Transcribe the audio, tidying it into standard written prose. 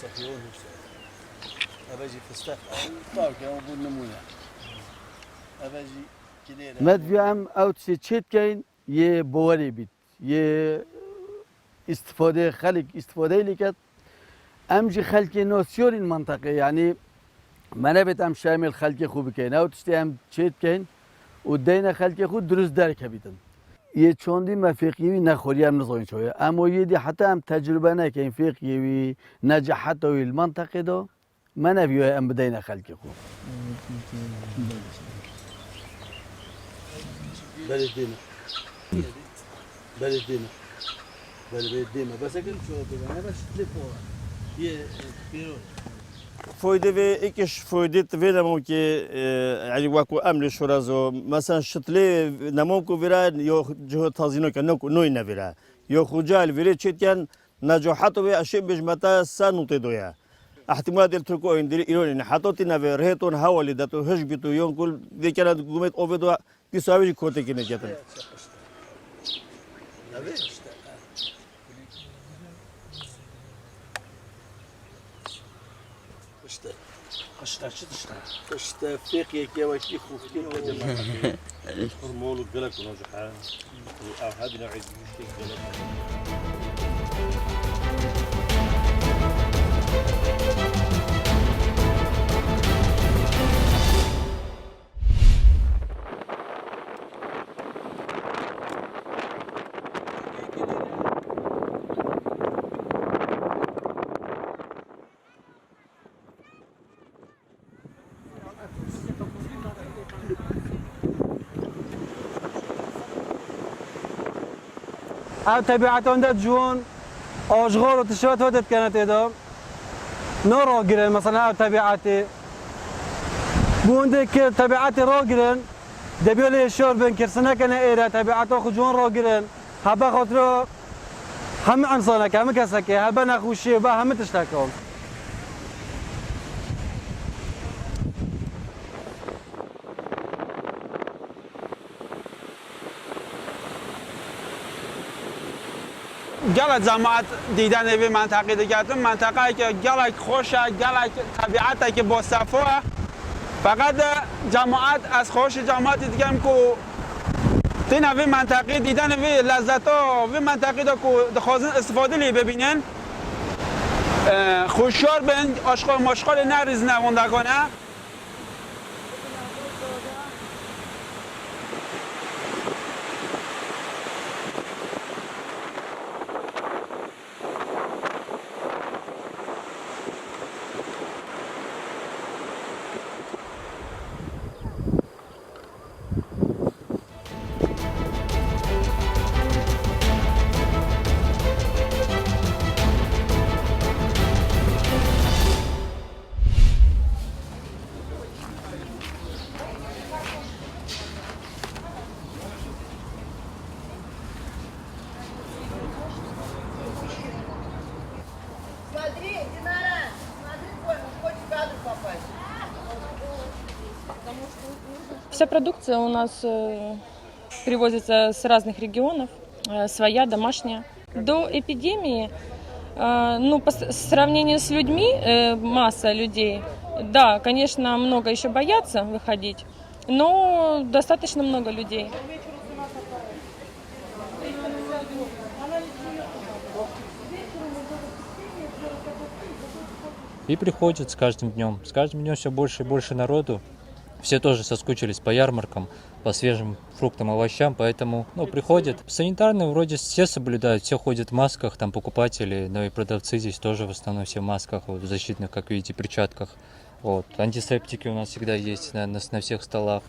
صفيون أبجي فستق طاق يا أبو النمونة أبجي كده مدفعم أو تشيت كين يه بواري بيت يه استفاده خلق استفاده لكت أمجي خلق ناسيون المنطقة يعني ما بتم شامل خلق خوب كين أو تشتي تشيت كين ودينا خلق خود درست درک بیدن یه چندی مفیقیوی نخوری هم نزاین شویه اما یه دی حتی هم تجربه نکنیم فیقیوی نجاحت و المنطقه دا من نبیوه هم بدین خلق خوب بلدینا بلدینا بلدینا بس اگر شو بگم بس تلفون یه بیرون فایده و یکیش فایده تویدم که یعنی وقتی عمل شورازو مثلا شتله نمام کو ویرا یا جه تازینو که نوی نویرا یا خجال ویره چیت کن نجاحت و اشی بجمتا سنوت دویا احتمال دل ترکو اندری ایرانی حتی تی نویره تون حوالی داتو هش بیتو یون کل دیگر گومت اوبدو بیساوی کوته کنه جاتن قشتا فيق يا وشي خوفتين وجماعة هرمون وقلق ونجحة أو هذه نوعية مشكلة او طبیعتان داد جوان آشغال و تشوت ودت کنه تیدا نو گیرن مثلا او طبیعتی بونده که طبیعتی را گیرن دبیل شور بین کرسنه کنه ایره طبیعتا خود جوان را گیرن هبه خاطر همه انسانه که همه کسه که هبه نخوشی و همه تشتکم گلک جماعت دیدن به منطقه دیگه منطقه که گلک خوشه گلک طبیعت که با صفا فقط جماعت از خوش جماعت دیگه هم که تین اوی منطقه دیدن وی لذت ها وی منطقه دا که خواستن استفاده لی ببینن خوشیار بین آشغال ماشغال نریز نواندگانه Смотри, Динара, смотри, хочешь в кадр попасть. Вся продукция у нас привозится с разных регионов, своя, домашняя. До эпидемии, ну, по сравнению с людьми, масса людей, да, конечно, много еще боятся выходить, но достаточно много людей. И приходят с каждым днем все больше и больше народу. Все тоже соскучились по ярмаркам, по свежим фруктам, овощам, поэтому приходят. Санитарные вроде все соблюдают, все ходят в масках, там покупатели, но и продавцы здесь тоже в основном все в масках, вот, в защитных, как видите, перчатках. Вот. Антисептики у нас всегда есть на всех столах.